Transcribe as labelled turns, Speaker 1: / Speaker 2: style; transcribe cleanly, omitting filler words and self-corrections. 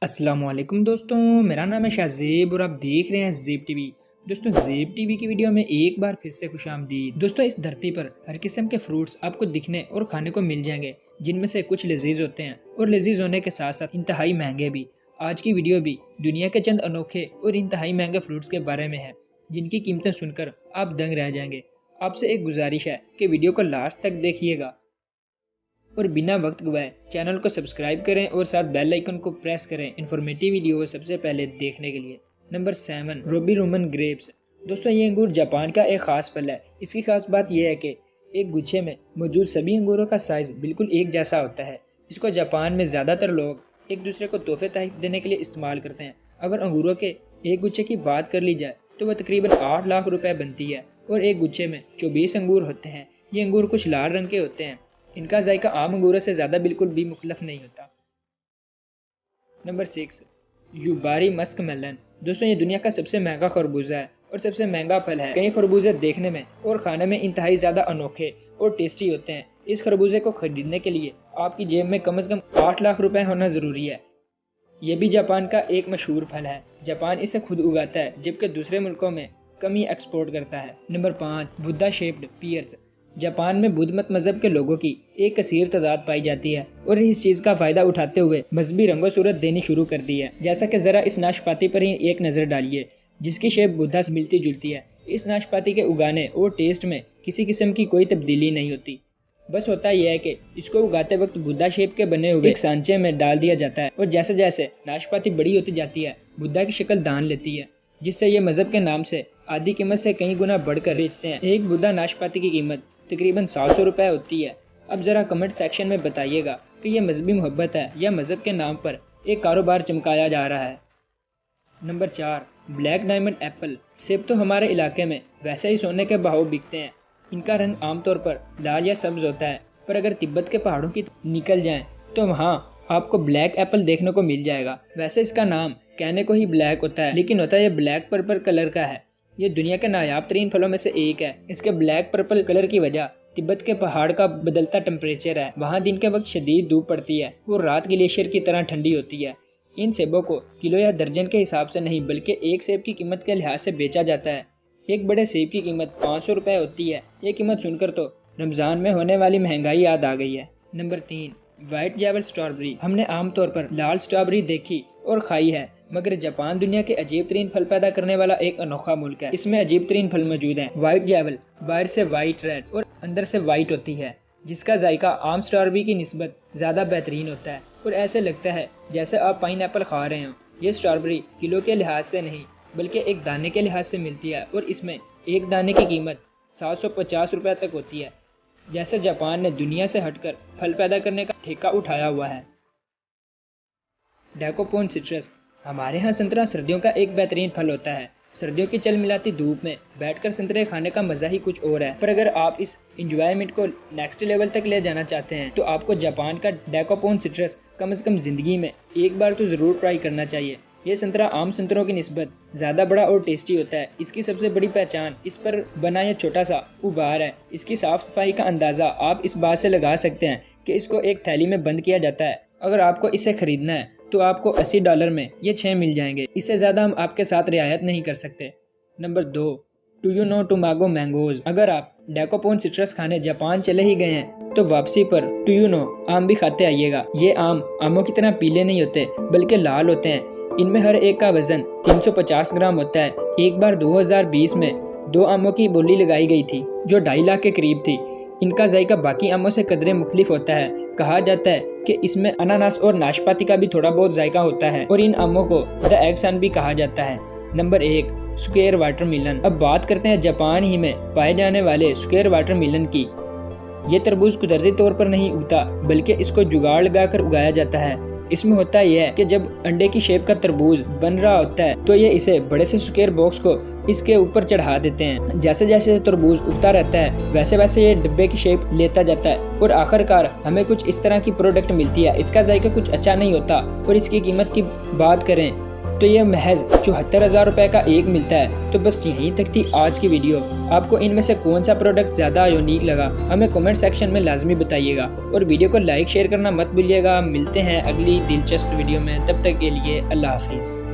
Speaker 1: अस्सलामुअलैकुम दोस्तों, मेरा नाम है शाहज़ेब और आप देख रहे हैं ज़ेब टीवी। दोस्तों, ज़ेब टीवी की वीडियो में एक बार फिर से खुशामदीद। दोस्तों, इस धरती पर हर किस्म के फ्रूट्स आपको दिखने और खाने को मिल जाएंगे, जिनमें से कुछ लजीज होते हैं और लजीज होने के साथ साथ इंतहाई महंगे भी। आज की वीडियो भी दुनिया के चंद अनोखे और इंतहाई महंगे फ्रूट्स के बारे में है, जिनकी कीमतें सुनकर आप दंग रह जाएंगे। आपसे एक गुजारिश है कि वीडियो को लास्ट तक देखिएगा और बिना वक्त गवाए चैनल को सब्सक्राइब करें और साथ बेल आइकन को प्रेस करें इन्फॉर्मेटिव वीडियो सबसे पहले देखने के लिए। Number 7, Ruby Roman grapes. दोस्तों, ये अंगूर जापान का एक खास फल है। इसकी खास बात यह है कि एक गुच्छे में मौजूद सभी अंगूरों का साइज बिल्कुल एक जैसा होता है। इसको जापान में ज़्यादातर लोग एक दूसरे को तोहफे तहफ़ देने के लिए इस्तेमाल करते हैं। अगर अंगूरों के एक गुच्छे की बात कर ली जाए तो वह तकरीबन 8 लाख रुपए बनती है और एक गुच्छे में 24 अंगूर होते हैं। ये अंगूर कुछ लाल रंग के होते हैं। इनका जायका आम अंगूरों से ज़्यादा बिल्कुल भी मुख्तलिफ नहीं होता। Number 6, Yubari musk melon. दोस्तों, ये दुनिया का सबसे महंगा खरबूजा है और सबसे महंगा फल है। कई खरबूजे देखने में और खाने में इंतहाई ज़्यादा अनोखे और टेस्टी होते हैं। इस खरबूजे को खरीदने के लिए आपकी जेब में कम से कम 8 लाख रुपए होना ज़रूरी है। यह भी जापान का एक मशहूर फल है। जापान इसे खुद उगाता है, जबकि दूसरे मुल्कों में कम ही एक्सपोर्ट करता है। Number 5, Buddha shaped pears. Japan में बुद्ध मत मजहब के लोगों की एक कसीर तादाद पाई जाती है और इस चीज का फायदा उठाते हुए मजहबी रंगो सूरत देनी शुरू कर दी है। जैसा कि जरा इस नाशपाती पर ही एक नजर डालिए, जिसकी शेप बुद्धा से मिलती जुलती है। इस नाशपाती के उगाने और टेस्ट में किसी किस्म की कोई तब्दीली नहीं होती। बस होता यह है कि इसको उगाते वक्त बुद्धा शेप के बने हुए एक सांचे में डाल दिया जाता है और जैसे जैसे नाशपाती बड़ी होती जाती है बुद्धा की शक्ल दान लेती है, जिससे ये मजहब के नाम से आधी कीमत से कई गुना बढ़कर बेचते हैं। एक बुद्धा नाशपाती की कीमत तकरीबन 700 रुपए होती है। अब जरा कमेंट सेक्शन में बताइएगा कि यह मजहबी मोहब्बत है या मजहब के नाम पर एक कारोबार चमकाया जा रहा है। Number 4, black diamond Apple. सेब तो हमारे इलाके में वैसे ही सोने के भाव बिकते हैं। इनका रंग आमतौर पर लाल या सब्ज होता है, पर अगर तिब्बत के पहाड़ों की निकल जाएं तो वहाँ आपको ब्लैक एप्पल देखने को मिल जाएगा। वैसे इसका नाम कहने को ही ब्लैक होता है, लेकिन होता है यह ब्लैक पर्पल कलर का है। ये दुनिया के नायाब तरीन फलों में से एक है। इसके ब्लैक पर्पल कलर की वजह तिब्बत के पहाड़ का बदलता टेम्परेचर है। वहाँ दिन के वक्त शदीद धूप पड़ती है और रात ग्लेशियर की तरह ठंडी होती है। इन सेबों को किलो या दर्जन के हिसाब से नहीं, बल्कि एक सेब की कीमत के लिहाज से बेचा जाता है। एक बड़े सेब की कीमत 500 रुपए होती है। ये कीमत सुनकर तो रमजान में होने वाली महंगाई याद आ गई है। Number 3, white jewel strawberry. हमने आमतौर पर लाल स्ट्रॉबेरी देखी और खाई है, मगर जापान दुनिया के अजीब तरीन फल पैदा करने वाला एक अनोखा मुल्क है। इसमें अजीब तरीन फल मौजूद हैं। व्हाइट जैवल बाहर से व्हाइट रेड और अंदर से व्हाइट होती है, जिसका जायका आम स्ट्रॉबेरी की निस्बत ज़्यादा बेहतरीन होता है और ऐसे लगता है जैसे आप पाइन एप्पल खा रहे हो। ये स्ट्रॉबेरी किलो के लिहाज से नहीं, बल्कि एक दाने के लिहाज से मिलती है और इसमें एक दाने की कीमत 750 रुपये तक होती है। जैसे जापान ने दुनिया से हटकर फल पैदा करने का ठेका उठाया हुआ है। डेकोपोन सिट्रस। हमारे यहाँ संतरा सर्दियों का एक बेहतरीन फल होता है। सर्दियों की चल मिलाती धूप में बैठकर संतरे खाने का मजा ही कुछ और है। पर अगर आप इस इंजॉयमेंट को नेक्स्ट लेवल तक ले जाना चाहते हैं तो आपको जापान का डेकोपोन सिट्रस कम से कम जिंदगी में एक बार तो जरूर ट्राई करना चाहिए। ये संतरा आम संतरों की निस्बत ज़्यादा बड़ा और टेस्टी होता है। इसकी सबसे बड़ी पहचान इस पर बना यह छोटा सा उभार है। इसकी साफ सफाई का अंदाज़ा आप इस बात से लगा सकते हैं कि इसको एक थैली में बंद किया जाता है। अगर आपको इसे खरीदना है तो आपको $80 में ये 6 मिल जाएंगे। इससे ज़्यादा हम आपके साथ रियायत नहीं कर सकते। Number 2, Taiyo no Tamago mangoes. अगर आप डेकोपोन सिट्रस खाने जापान चले ही गए हैं तो वापसी पर टुयुनो आम भी खाते आइएगा। ये आम आमों की तरह पीले नहीं होते, बल्कि लाल होते हैं। इनमें हर एक का वजन 350 ग्राम होता है। एक बार 2020 में 2 आमों की बोली लगाई गई थी जो 2.5 लाख के करीब थी। इनका जायका बाकी आमों से कदरे मुख्तलिफ होता है। कहा जाता है कि इसमें अनानास और नाशपाती का भी थोड़ा बहुत जायका होता है और इन आमों को द एग सन भी कहा जाता है। Number 1, square watermelon. अब बात करते हैं जापान ही में पाए जाने वाले स्क्वायर वाटरमेलन की। ये तरबूज कुदरती तौर पर नहीं उगता, बल्कि इसको जुगाड़ लगाकर उगाया जाता है। इसमें होता यह है कि जब अंडे की शेप का तरबूज बन रहा होता है तो ये इसे बड़े से स्क्वायर बॉक्स को इसके ऊपर चढ़ा देते हैं। जैसे जैसे तरबूज उगता रहता है वैसे वैसे ये डिब्बे की शेप लेता जाता है और आखिरकार हमें कुछ इस तरह की प्रोडक्ट मिलती है। इसका जायका कुछ अच्छा नहीं होता और इसकी कीमत की बात करें तो ये महज 74,000 रुपए का एक मिलता है। तो बस यहीं तक थी आज की वीडियो। आपको इनमें से कौन सा प्रोडक्ट ज़्यादा यूनिक लगा हमें कमेंट सेक्शन में लाजमी बताइएगा, और वीडियो को लाइक शेयर करना मत भूलिएगा। मिलते हैं अगली दिलचस्प वीडियो में, तब तक के लिए अल्लाह हाफिज़।